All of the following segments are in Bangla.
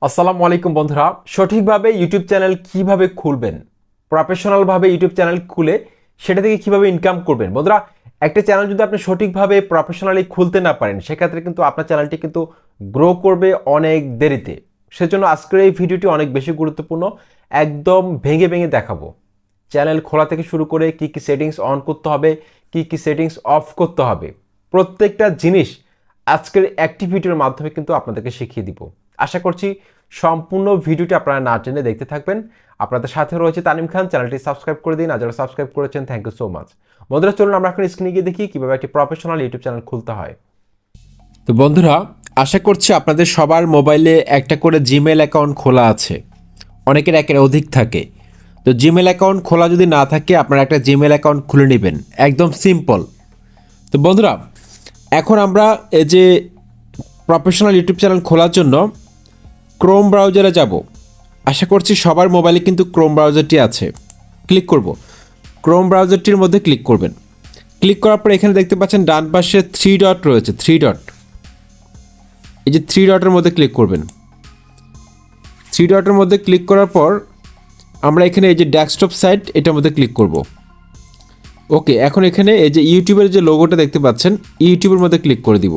আসসালামু আলাইকুম বন্ধুরা, সঠিকভাবে ইউটিউব চ্যানেল কিভাবে খুলবেন, প্রফেশনালভাবে ইউটিউব চ্যানেল খুলে সেটা থেকে কিভাবে ইনকাম করবেন। বন্ধুরা, একটা চ্যানেল যদি আপনি সঠিকভাবে প্রফেশনালি খুলতে না পারেন, সেক্ষেত্রে কিন্তু আপনার চ্যানেলটি কিন্তু গ্রো করবে অনেক দেরিতে। সেজন্য আজকের এই ভিডিওটি অনেক বেশি গুরুত্বপূর্ণ। একদম ভেঙে ভেঙে দেখাবো চ্যানেল খোলা থেকে শুরু করে কি কি সেটিংস অন করতে হবে, কি কি সেটিংস অফ করতে হবে, প্রত্যেকটা জিনিস আজকের অ্যাক্টিভিটির মাধ্যমে কিন্তু আপনাদেরকে শিখিয়ে দিব। আশা করছি সম্পূর্ণ ভিডিওটি আপনারা না টেনে দেখতে থাকবেন। আপনাদের সাথে রয়েছে তানিম খান। চ্যানেলটি সাবস্ক্রাইব করে দিন, আর যারা সাবস্ক্রাইব করেছেন থ্যাংক ইউ সো মাচ। বন্ধুরা, চলুন আমরা এখন স্ক্রিনে গিয়ে দেখি কীভাবে একটি প্রফেশনাল ইউটিউব চ্যানেল খুলতে হয়। তো বন্ধুরা, আশা করছি আপনাদের সবার মোবাইলে একটা করে জিমেল অ্যাকাউন্ট খোলা আছে, অনেকের একের অধিক থাকে। তো জিমেল অ্যাকাউন্ট খোলা যদি না থাকে, আপনারা একটা জিমেল অ্যাকাউন্ট খুলে নেবেন, একদম সিম্পল। তো বন্ধুরা, এখন আমরা এই যে প্রফেশনাল ইউটিউব চ্যানেল খোলার জন্য ক্রোম ব্রাউজারে যাব। আশা করছি সবার মোবাইলে কিন্তু ক্রোম ব্রাউজারটি আছে। ক্লিক করব, ক্রোম ব্রাউজারটির মধ্যে ক্লিক করবেন। ক্লিক করার পর এখানে দেখতে পাচ্ছেন ডান পাশে 3 ডট রয়েছে, 3 ডট। এই যে 3 ডটের মধ্যে ক্লিক করবেন। 3 ডটের মধ্যে ক্লিক করার পর আমরা এখানে এই যে ডেস্কটপ সাইট, এটার মধ্যে ক্লিক করব। ওকে, এখন এখানে এই যে ইউটিউবের যে লোগোটা দেখতে পাচ্ছেন, ইউটিউবের মধ্যে ক্লিক করে দিব।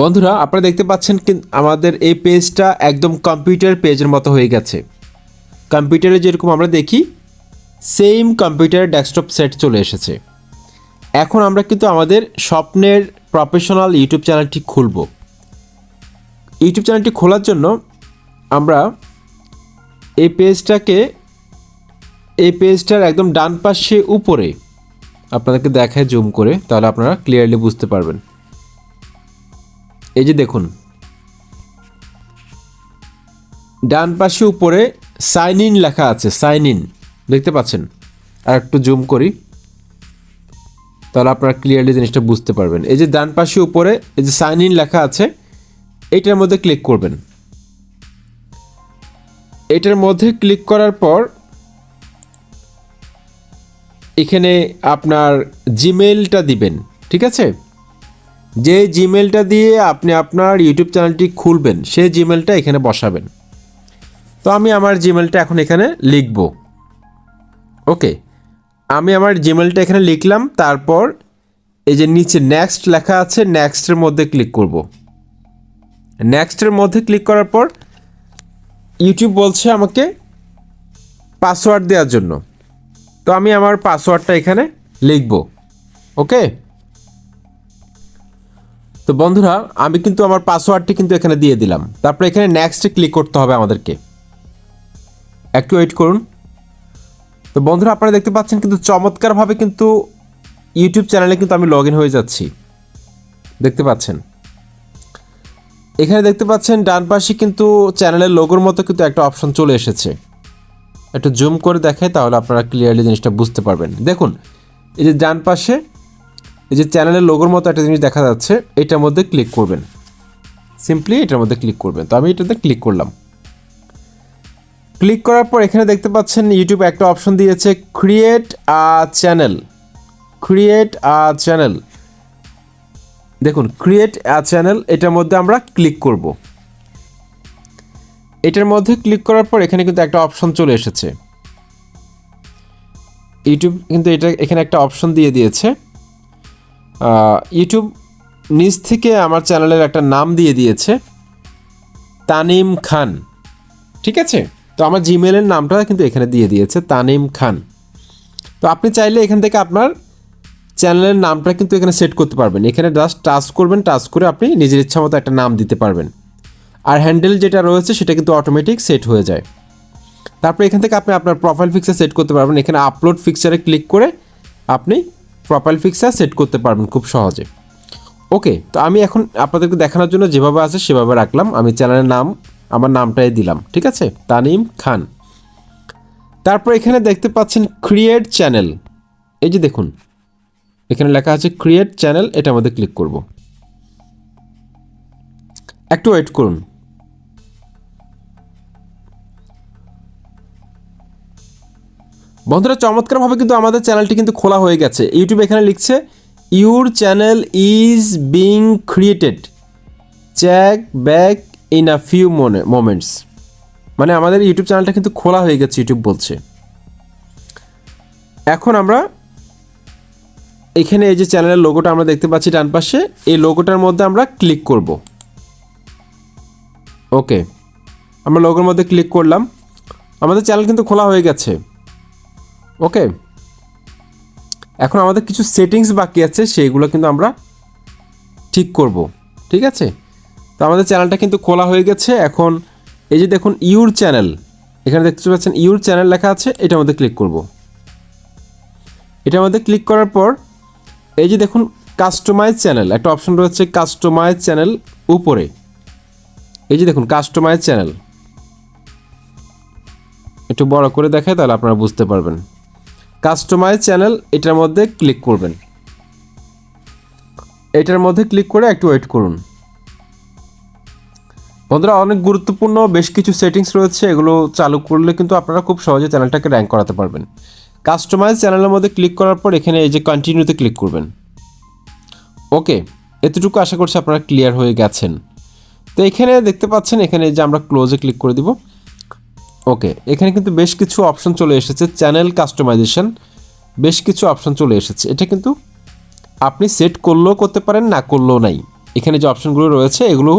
বন্ধুরা, আপনারা দেখতে পাচ্ছেন আমাদের এই পেজটা একদম কম্পিউটার পেজের মতো হয়ে গেছে। কম্পিউটারে যেরকম আমরা দেখি, সেম কম্পিউটারের ডেস্কটপ সেট চলে এসেছে। এখন আমরা কিন্তু আমাদের স্বপ্নের প্রফেশনাল ইউটিউব চ্যানেলটি খুলব। ইউটিউব চ্যানেলটি খোলার জন্য আমরা এই পেজটার একদম ডান পাশে উপরে আপনাদেরকে দেখায় জুম করে, তাহলে আপনারা ক্লিয়ারলি বুঝতে পারবেন। এই যে দেখুন, ডান পাশে উপরে সাইন ইন লেখা আছে, সাইন ইন দেখতে পাচ্ছেন। আর একটু জুম করি, তাহলে আপনারা ক্লিয়ারলি জিনিসটা বুঝতে পারবেন। এই যে ডান পাশে উপরে এই যে সাইন ইন লেখা আছে, এইটার মধ্যে ক্লিক করবেন। এটার মধ্যে ক্লিক করার পর এখানে আপনার জিমেলটা দিবেন, ঠিক আছে? যে জিমেলটা দিয়ে আপনি আপনার ইউটিউব চ্যানেলটি খুলবেন, সেই জিমেলটা এখানে বসাবেন। তো আমি আমার জিমেলটা এখন এখানে লিখব। ওকে, আমি আমার জিমেলটা এখানে লিখলাম। তারপর এই যে নিচে নেক্সট লেখা আছে, নেক্সটের মধ্যে ক্লিক করব। নেক্সটের মধ্যে ক্লিক করার পর ইউটিউব বলছে আমাকে পাসওয়ার্ড দেওয়ার জন্য। তো আমি আমার পাসওয়ার্ডটা এখানে লিখব। ওকে, তো বন্ধুরা, আমি কিন্তু আমার পাসওয়ার্ডটি কিন্তু এখানে দিয়ে দিলাম। তারপরে এখানে নেক্সটে ক্লিক করতে হবে আমাদেরকে। একটু ওয়েট করুন। তো বন্ধুরা, আপনারা দেখতে পাচ্ছেন কিন্তু চমৎকারভাবে কিন্তু ইউটিউব চ্যানেলে কিন্তু আমি লগ ইন হয়ে যাচ্ছি, দেখতে পাচ্ছেন। এখানে দেখতে পাচ্ছেন ডান পাশে কিন্তু চ্যানেলের লোগোর মতো কিন্তু একটা অপশন চলে এসেছে। একটু জুম করে দেখাই, তাহলে আপনারা ক্লিয়ারলি জিনিসটা বুঝতে পারবেন। দেখুন, এই যে ডান পাশে এই যে চ্যানেলের লোগোর মতো একটা জিনিস দেখা যাচ্ছে, এটার মধ্যে ক্লিক করবেন। সিম্পলি এটার মধ্যে ক্লিক করবেন। তো আমি এটাতে ক্লিক করলাম। ক্লিক করার পর এখানে দেখতে পাচ্ছেন ইউটিউব একটা অপশন দিয়েছে, create a channel. Create a channel, দেখুন ক্রিয়েট আ চ্যানেল, এটার মধ্যে আমরা ক্লিক করব। এটার মধ্যে ক্লিক করার পর এখানে কিন্তু একটা অপশন চলে এসেছে। ইউটিউব কিন্তু এখানে একটা অপশন দিয়ে দিয়েছে। ইউটিউব নিচ থেকে আমার চ্যানেলের একটা নাম দিয়ে দিয়েছে, তানিম খান, ঠিক আছে? তো আমার জিমেলের নামটা কিন্তু এখানে দিয়ে দিয়েছে, তানিম খান। তো আপনি চাইলে এখান থেকে আপনার চ্যানেলের নামটা কিন্তু এখানে সেট করতে পারবেন। এখানে জাস্ট টাচ করবেন, টাচ করে আপনি নিজের ইচ্ছা মতো একটা নাম দিতে পারবেন। আর হ্যান্ডেল যেটা রয়েছে সেটা কিন্তু অটোমেটিক সেট হয়ে যায়। তারপরে এখান থেকে আপনি আপনার প্রোফাইল পিকচার সেট করতে পারবেন। এখানে আপলোড পিকচারে ক্লিক করে আপনি প্রোফাইল পিকচার সেট করতে পারবেন খুব সহজে। ওকে, তো আমি এখন আপনাদেরকে দেখানোর জন্য যেভাবে আছে সেভাবে রাখলাম। আমি চ্যানেলের নাম আমার নামটাই দিলাম, ঠিক আছে? তানিম খান। তারপর এখানে দেখতে পাচ্ছেন ক্রিয়েট চ্যানেল। এই যে দেখুন, এখানে লেখা আছে ক্রিয়েট চ্যানেল, এটার মধ্যে ক্লিক করব। একটু ওয়েট করুন। বন্ধুরা, চমৎকারভাবে কিন্তু আমাদের চ্যানেলটি কিন্তু খোলা হয়ে গেছে। ইউটিউব এখানে লিখছে your channel is being created, check back in a few moments, মানে আমাদের ইউটিউব চ্যানেলটা কিন্তু খোলা হয়ে গেছে, ইউটিউব বলছে। এখন আমরা এখানে এই যে চ্যানেলের লোগোটা আমরা দেখতে পাচ্ছি ডান পাশে, এই লোগোটার মধ্যে আমরা ক্লিক করব। ওকে, আমরা লোগোর মধ্যে ক্লিক করলাম, আমাদের চ্যানেল কিন্তু খোলা হয়ে গেছে। ওকে, এখন আমাদের কিছু সেটিংস বাকি আছে, সেইগুলো কিন্তু আমরা ঠিক করব। ঠিক আছে, তো আমাদের চ্যানেলটা কিন্তু খোলা হয়ে গেছে। এখন এই যে দেখুন ইউর চ্যানেল, এখানে দেখতে পাচ্ছেন ইউর চ্যানেল লেখা আছে, এটার মধ্যে ক্লিক করব। এটার মধ্যে ক্লিক করার পর এই যে দেখুন কাস্টমাইজ চ্যানেল একটা অপশন রয়েছে, কাস্টমাইজ চ্যানেল উপরে, এই যে দেখুন কাস্টমাইজ চ্যানেল, একটু বড় করে দেখায় তাহলে আপনারা বুঝতে পারবেন। কাস্টমাইজ চ্যানেল এটার মধ্যে ক্লিক করবেন, এটার মধ্যে ক্লিক করে একটু ওয়েট করুন। বন্ধুরা, অনেক গুরুত্বপূর্ণ বেশ কিছু সেটিংস রয়েছে, এগুলো চালু করলে কিন্তু আপনারা খুব সহজে চ্যানেলটাকে র্যাঙ্ক করাতে পারবেন। কাস্টমাইজ চ্যানেলের মধ্যে ক্লিক করার পর এখানে এই যে কন্টিনিউতে ক্লিক করবেন। ওকে, এতটুকু আশা করছি আপনারা ক্লিয়ার হয়ে গেছেন। তো এখানে দেখতে পাচ্ছেন, এখানে যে আমরা ক্লোজে ক্লিক করে দিব। ওকে, এখানে কিন্তু বেশ কিছু অপশন চলে এসেছে, চ্যানেল কাস্টমাইজেশন, বেশ কিছু অপশন চলে এসেছে। এটা কিন্তু আপনি সেট করলেও করতে পারেন, না করলেও নাই। এখানে যে অপশনগুলো রয়েছে এগুলো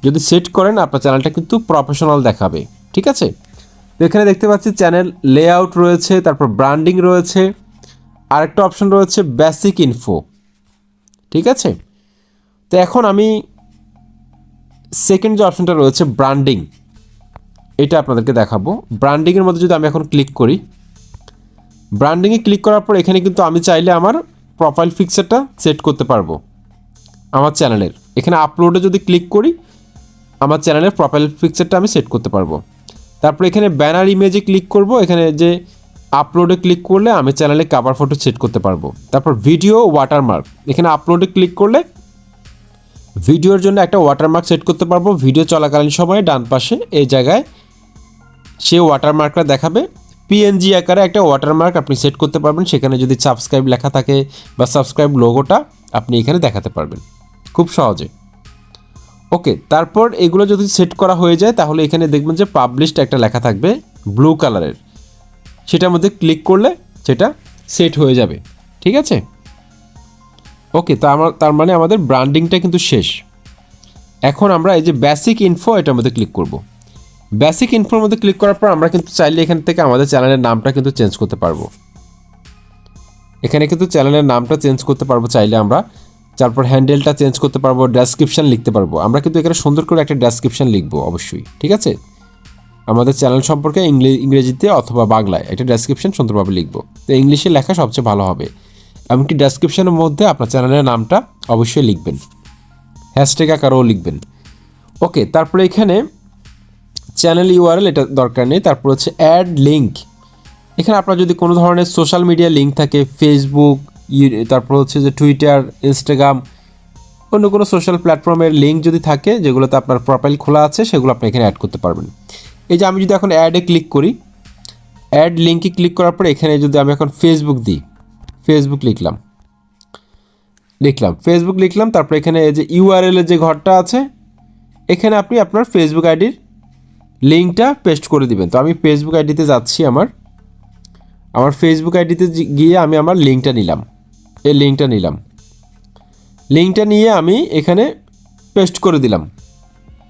যদি সেট করেন আপনার চ্যানেলটা কিন্তু প্রফেশনাল দেখাবে। ঠিক আছে, তো এখানে দেখতে পাচ্ছি চ্যানেল লেআউট রয়েছে, তারপর ব্র্যান্ডিং রয়েছে, আরেকটা অপশন রয়েছে বেসিক ইনফো। ঠিক আছে, তো এখন আমি সেকেন্ড যে অপশনটা রয়েছে ব্র্যান্ডিং, এটা আপনাদেরকে দেখাবো। ব্র্যান্ডিংয়ের মধ্যে যদি আমি এখন ক্লিক করি, ব্র্যান্ডিংয়ে ক্লিক করার পর এখানে কিন্তু আমি চাইলে আমার প্রোফাইল পিকচারটা সেট করতে পারবো আমার চ্যানেলের। এখানে আপলোডে যদি ক্লিক করি আমার চ্যানেলের প্রোফাইল পিকচারটা আমি সেট করতে পারবো। তারপর এখানে ব্যানার ইমেজে ক্লিক করব, এখানে যে আপলোডে ক্লিক করলে আমি চ্যানেলে কভার ফটো সেট করতে পারবো। তারপর ভিডিও ওয়াটারমার্ক, এখানে আপলোডে ক্লিক করলে ভিডিওর জন্য একটা ওয়াটারমার্ক সেট করতে পারবো। ভিডিও চলাকালীন সময়ে ডান পাশে এই জায়গায় সে ওয়াটারমার্কটা দেখাবে, পিএনজি আকারে একটা ওয়াটারমার্ক আপনি সেট করতে পারবেন। সেখানে যদি সাবস্ক্রাইব লেখা থাকে বা সাবস্ক্রাইব লোগোটা আপনি এখানে দেখাতে পারবেন খুব সহজে। ওকে, তারপর এগুলো যদি সেট করা হয়ে যায় তাহলে এখানে দেখবেন যে পাবলিশড একটা লেখা থাকবে ব্লু কালারের, সেটার মধ্যে ক্লিক করলে সেটা সেট হয়ে যাবে। ঠিক আছে, ওকে, তো তার মানে আমাদের ব্র্যান্ডিংটা কিন্তু শেষ। এখন আমরা এই যে বেসিক ইনফো এটার মধ্যে ক্লিক করব। বেসিক ইনফোর মধ্যে ক্লিক করার পর আমরা কিন্তু চাইলে এখান থেকে আমাদের চ্যানেলের নামটা কিন্তু চেঞ্জ করতে পারবো। এখানে কিন্তু চ্যানেলের নামটা চেঞ্জ করতে পারবো চাইলে আমরা। তারপর হ্যান্ডেলটা চেঞ্জ করতে পারবো, ডেসক্রিপশন লিখতে পারবো। আমরা কিন্তু এখানে সুন্দর করে একটা ডেসক্রিপশন লিখবো অবশ্যই। ঠিক আছে, আমাদের চ্যানেল সম্পর্কে ইংরেজিতে অথবা বাংলায় একটা ডেসক্রিপশন সুন্দরভাবে লিখবো। তো ইংলিশে লেখা সবচেয়ে ভালো হবে। এমনকি ডেসক্রিপশনের মধ্যে আপনার চ্যানেলের নামটা অবশ্যই লিখবেন, হ্যাশট্যাগ আকারেও লিখবেন। ওকে, তারপরে এখানে চ্যানেল ইউআরএল এটা দরকার নেই। তারপর হচ্ছে অ্যাড লিঙ্ক, এখানে আপনার যদি কোনো ধরনের সোশ্যাল মিডিয়া লিঙ্ক থাকে, ফেসবুক, তারপর হচ্ছে যে টুইটার, ইনস্টাগ্রাম, অন্য কোনো সোশ্যাল প্ল্যাটফর্মের লিঙ্ক যদি থাকে যেগুলোতে আপনার প্রোফাইল খোলা আছে সেগুলো আপনি এখানে অ্যাড করতে পারবেন। এই যে আমি যদি এখন অ্যাডে ক্লিক করি, অ্যাড লিঙ্কে ক্লিক করার পরে এখানে যদি আমি এখন ফেসবুক দিই, ফেসবুক লিখলাম, ফেসবুক লিখলাম। তারপর এখানে এই যে ইউআরএলের যে ঘরটা আছে এখানে আপনি আপনার ফেসবুক আইডির লিঙ্কটা পেস্ট করে দিবেন। তো আমি ফেসবুক আইডিতে যাচ্ছি, আমার ফেসবুক আইডিতে গিয়ে আমি আমার লিঙ্কটা নিলাম, এই লিঙ্কটা নিয়ে আমি এখানে পেস্ট করে দিলাম।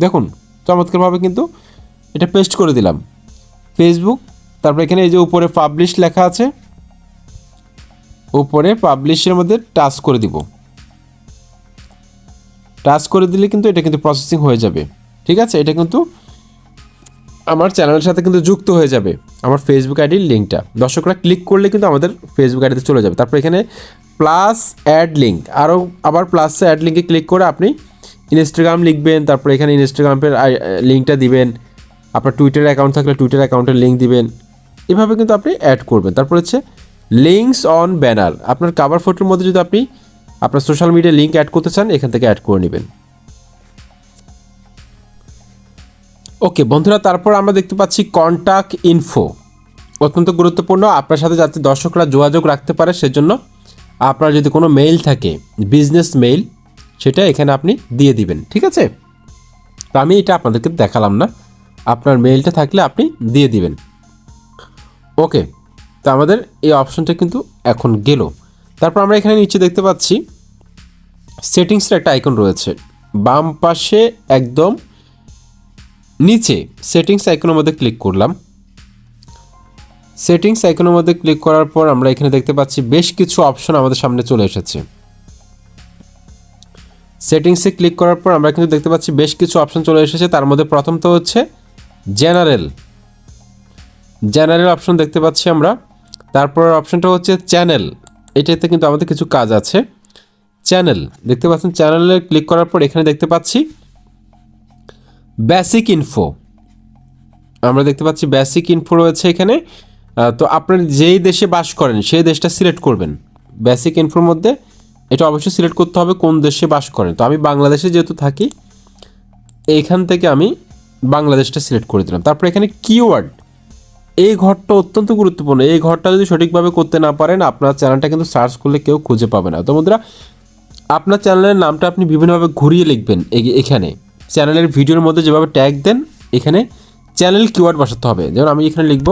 দেখুন চমৎকারভাবে কিন্তু এটা পেস্ট করে দিলাম ফেসবুক। তারপর এখানে এই যে উপরে পাবলিশ লেখা আছে, উপরে পাবলিশের মধ্যে টাচ করে দিব। টাচ করে দিলে কিন্তু এটা কিন্তু প্রসেসিং হয়ে যাবে। ঠিক আছে, এটা কিন্তু আমার চ্যানেলের সাথে কিন্তু যুক্ত হয়ে যাবে আমার ফেসবুক আইডির লিঙ্কটা। দর্শকরা ক্লিক করলে কিন্তু আমাদের ফেসবুক আইডিতে চলে যাবে। তারপর এখানে প্লাস অ্যাড লিঙ্ক, আবার প্লাস অ্যাড লিঙ্কে ক্লিক করে আপনি ইনস্টাগ্রাম লিখবেন। তারপর এখানে ইনস্টাগ্রামের লিঙ্কটা দিবেন, আপনার টুইটার অ্যাকাউন্ট থাকলে টুইটার অ্যাকাউন্টের লিঙ্ক দিবেন। এভাবে কিন্তু আপনি অ্যাড করবেন। তারপর হচ্ছে লিঙ্কস অন ব্যানার, আপনার কভার ফটোর মধ্যে যদি আপনি আপনার সোশ্যাল মিডিয়া লিঙ্ক অ্যাড করতে চান এখান থেকে অ্যাড করে নেবেন। ওকে বন্ধুরা, তারপর আমরা দেখতে পাচ্ছি কন্ট্যাক্ট ইনফো, অত্যন্ত গুরুত্বপূর্ণ। আপনার সাথে যাতে দর্শকরা যোগাযোগ রাখতে পারে সেজন্য আপনার যদি কোনো মেইল থাকে, বিজনেস মেইল, সেটা এখানে আপনি দিয়ে দিবেন। ঠিক আছে, তো আমি এটা আপনাদেরকে দেখালাম না, আপনার মেইলটা থাকলে আপনি দিয়ে দিবেন। ওকে, তো আমাদের এই অপশনটা কিন্তু এখন গেল। তারপর আমরা এখানে নিচে দেখতে পাচ্ছি সেটিংসের একটা আইকন রয়েছে বাম পাশে একদম নিচে। সেটিংস আইকনের মধ্যে ক্লিক করলাম। সেটিংস আইকনের মধ্যে ক্লিক করার পর আমরা এখানে দেখতে পাচ্ছি বেশ কিছু অপশন আমাদের সামনে চলে এসেছে। সেটিংসে ক্লিক করার পর আমরা কিন্তু দেখতে পাচ্ছি বেশ কিছু অপশন চলে এসেছে। তার মধ্যে প্রথমত হচ্ছে জেনারেল অপশন দেখতে পাচ্ছি আমরা। তারপর অপশনটা হচ্ছে চ্যানেল, এটাতে কিন্তু আমাদের কিছু কাজ আছে। চ্যানেল দেখতে পাচ্ছেন, চ্যানেলে ক্লিক করার পর এখানে দেখতে পাচ্ছি বেসিক ইনফো, আমরা দেখতে পাচ্ছি বেসিক ইনফো রয়েছে এখানে। তো আপনার যেই দেশে বাস করেন সেই দেশটা সিলেক্ট করবেন। বেসিক ইনফোর মধ্যে এটা অবশ্যই সিলেক্ট করতে হবে কোন দেশে বাস করেন। তো আমি বাংলাদেশে যেহেতু থাকি, এইখান থেকে আমি বাংলাদেশটা সিলেক্ট করে দিলাম। তারপর এখানে কিওয়ার্ড, এই ঘরটা অত্যন্ত গুরুত্বপূর্ণ। এই ঘরটা যদি সঠিকভাবে করতে না পারেন আপনার চ্যানেলটা কিন্তু সার্চ করলে কেউ খুঁজে পাবে না। তো বন্ধুরা, আপনার চ্যানেলের নামটা আপনি বিভিন্নভাবে ঘুরিয়ে লিখবেন। এখানে চ্যানেলের ভিডিওর মধ্যে যেভাবে ট্যাগ দেন, এখানে চ্যানেল কিওয়ার্ড বসাতে হবে। যেমন আমি এখানে লিখব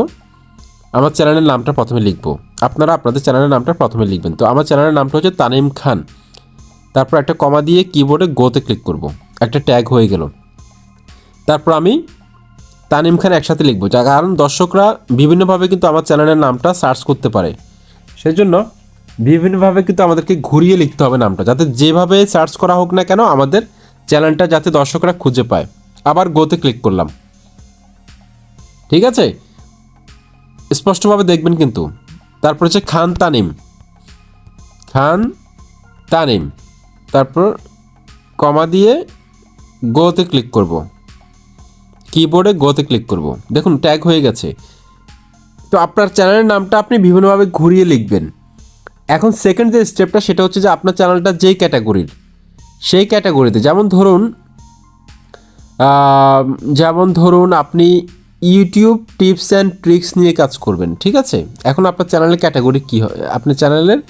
আমার চ্যানেলের নামটা প্রথমে লিখব, আপনারা আপনাদের চ্যানেলের নামটা প্রথমে লিখবেন। তো আমার চ্যানেলের নামটা হচ্ছে তানিম খান, তারপর একটা কমা দিয়ে কিবোর্ডে গোতে ক্লিক করব, একটা ট্যাগ হয়ে গেল। তারপর আমি তানিম খান একসাথে লিখব, যার কারণ দর্শকরা বিভিন্নভাবে কিন্তু আমার চ্যানেলের নামটা সার্চ করতে পারে। সেই জন্য বিভিন্নভাবে কিন্তু আমাদেরকে ঘুরিয়ে লিখতে হবে নামটা, যাতে যেভাবে সার্চ করা হোক না কেন আমাদের চ্যানেলটা যাতে দর্শকরা খুঁজে পায়। আবার গোতে ক্লিক করলাম, ঠিক আছে, স্পষ্টভাবে দেখবেন কিন্তু। তারপর হচ্ছে খান তানিম, তারপর কমা দিয়ে গোতে ক্লিক করব, কিবোর্ডে গোতে ক্লিক করব, দেখুন ট্যাগ হয়ে গেছে। তো আপনার চ্যানেলের নামটা আপনি বিভিন্নভাবে ঘুরিয়ে লিখবেন। এখন সেকেন্ড যে স্টেপটা সেটা হচ্ছে যে আপনার চ্যানেলটা যেই ক্যাটাগরির, সেই ক্যাটাগরিতে, যেমন ধরুন আপনি ইউটিউব টিপস অ্যান্ড ট্রিক্স নিয়ে কাজ করবেন, ঠিক আছে। এখন আপনার চ্যানেলের ক্যাটাগরি কী হবে, আপনার চ্যানেলের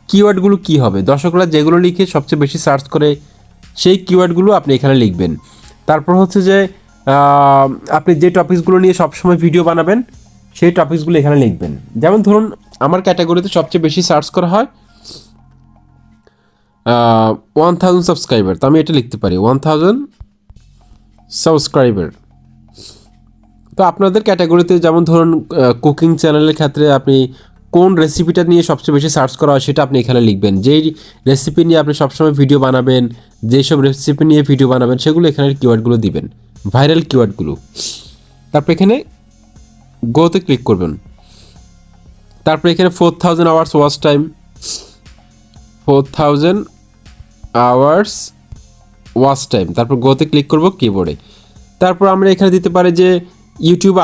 কিওয়ার্ডগুলো কী হবে, দর্শকরা যেগুলো লিখে সবচেয়ে বেশি সার্চ করে সেই কিওয়ার্ডগুলো আপনি এখানে লিখবেন। তারপর হচ্ছে যে আপনি যে টপিকসগুলো নিয়ে সবসময় ভিডিও বানাবেন সেই টপিকসগুলো এখানে লিখবেন। যেমন ধরুন আমার ক্যাটাগরিতে সবচেয়ে বেশি সার্চ করা হয় 1000 সাবস্ক্রাইবার, তো আমি এটা লিখতে পারি 1000 সাবস্ক্রাইবার। তো আপনাদের ক্যাটাগরিতে যেমন ধরুন কুকিং চ্যানেলের ক্ষেত্রে আপনি কোন রেসিপিটা নিয়ে সবচেয়ে বেশি সার্চ করা হয় সেটা আপনি এখানে লিখবেন। যেই রেসিপি নিয়ে আপনি সবসময় ভিডিও বানাবেন, যেসব রেসিপি নিয়ে ভিডিও বানাবেন সেগুলো এখানে কিওয়ার্ডগুলো দিবেন, ভাইরাল কিওয়ার্ডগুলো। তারপর এখানে গোতে ক্লিক করবেন। তারপর এখানে 4000 hours watch time, 4000 hours watch time, তারপর গোতে ক্লিক করব কিবোর্ডে। তারপর আমরা এখানে দিতে পারি যে ইউটিউব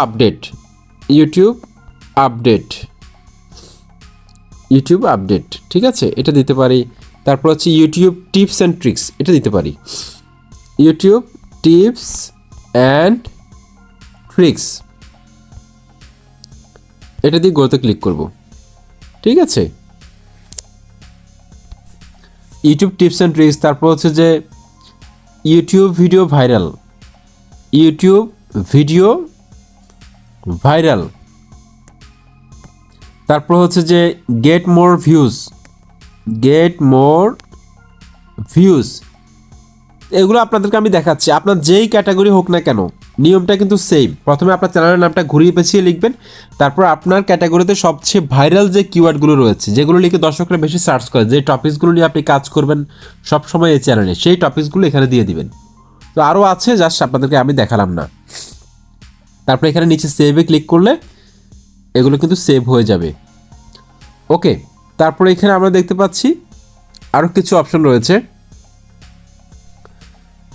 আপডেট, ঠিক আছে, এটা দিতে পারি। তারপর হচ্ছে ইউটিউব টিপস অ্যান্ড ট্রিক্স, এটা দিতে পারি, ইউটিউব টিপস অ্যান্ড ট্রিক্স, এটা দিয়ে গোতে ক্লিক করব, ঠিক আছে, ইউটিউব টিপস অ্যান্ড ট্রিক্স। তারপর হচ্ছে যে ইউটিউব ভিডিও ভাইরাল, তারপর হচ্ছে যে গেট মোর ভিউজ, এগুলো আপনাদেরকে আমি দেখাচ্ছি। আপনার যেই ক্যাটাগরি হোক না কেন নিয়মটা কিন্তু সেম। প্রথমে আপনার চ্যানেলের নামটা ঘুরিয়ে পেঁচিয়ে লিখবেন, তারপর আপনার ক্যাটাগরিতে সবচেয়ে ভাইরাল যে কিওয়ার্ডগুলো রয়েছে, যেগুলো লিখে দর্শকরা বেশি সার্চ করে, যে টপিকসগুলো নিয়ে আপনি কাজ করবেন সবসময় এই চ্যানেলে, সেই টপিকসগুলো এখানে দিয়ে দিবেন। তো আরও আছে, জাস্ট আপনাদেরকে আমি দেখালাম না। তারপর এখানে নিচে সেভে ক্লিক করলে এগুলো কিন্তু সেভ হয়ে যাবে। ওকে, তারপরে এখানে আমরা দেখতে পাচ্ছি আরও কিছু অপশন রয়েছে।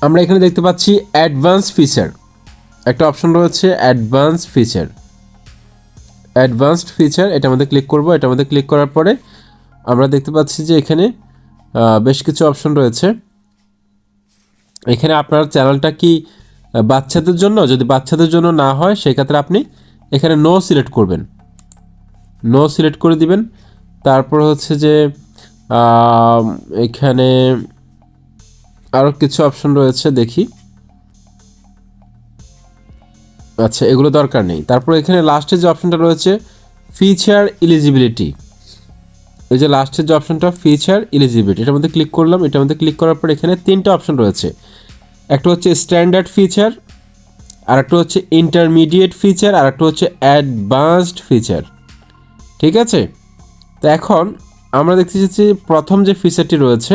আমরা এখানে দেখতে পাচ্ছি অ্যাডভান্স ফিচার, একটা অপশন রয়েছে অ্যাডভান্সড ফিচার, এটার মধ্যে ক্লিক করব। এটার মধ্যে ক্লিক করার পরে আমরা দেখতে পাচ্ছি যে এখানে বেশ কিছু অপশন রয়েছে। এখানে আপনার চ্যানেলটা কি বাচ্চাদের জন্য, যদি বাচ্চাদের জন্য না হয় সেক্ষেত্রে আপনি এখানে নো সিলেক্ট করবেন, নো সিলেক্ট করে দিবেন। তারপর হচ্ছে যে এখানে আরও কিছু অপশন রয়েছে, দেখি। আচ্ছা, এগুলো দরকার নেই। তারপর এখানে লাস্টে যে অপশনটা রয়েছে ফিচার এলিজিবিলিটি, এই যে লাস্টের যে অপশনটা ফিচার এলিজিবিলিটি, এটার মধ্যে ক্লিক করলাম। এটার মধ্যে ক্লিক করার পর এখানে তিনটা অপশন রয়েছে। একটা হচ্ছে স্ট্যান্ডার্ড ফিচার, আর একটা হচ্ছে ইন্টারমিডিয়েট ফিচার, আর একটা হচ্ছে অ্যাডভান্সড ফিচার। ঠিক আছে, তো এখন আমরা দেখতে চাচ্ছি প্রথম যে ফিচারটি রয়েছে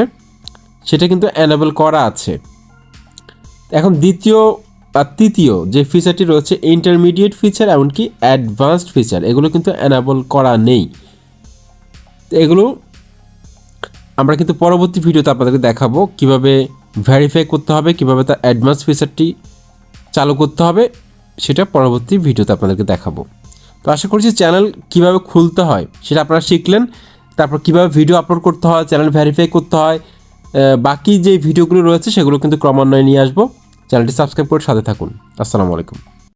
সেটা কিন্তু অ্যানেবল করা আছে। এখন দ্বিতীয় আর তৃতীয় যে ফিচারটি রয়েছে ইন্টারমিডিয়েট ফিচার এমনকি অ্যাডভান্সড ফিচার, এগুলো কিন্তু অ্যানেবল করা নেই। তো এগুলো আমরা কিন্তু পরবর্তী ভিডিওতে আপনাদেরকে দেখাবো কিভাবে ভেরিফাই করতে হবে, কিভাবে তার অ্যাডভান্স ফিচারটি চালু করতে হবে, সেটা পরবর্তী ভিডিওতে আপনাদেরকে দেখাবো। তো আশা করছি চ্যানেল কিভাবে খুলতে হয় সেটা আপনারা শিখলেন। তারপর কিভাবে ভিডিও আপলোড করতে হয়, চ্যানেল ভেরিফাই করতে হয়, বাকি যে ভিডিওগুলো রয়েছে সেগুলো কিন্তু ক্রমান্বয়ে নিয়ে আসবো। চ্যানেলটি সাবস্ক্রাইব করে সাথে থাকুন। আসসালামু আলাইকুম।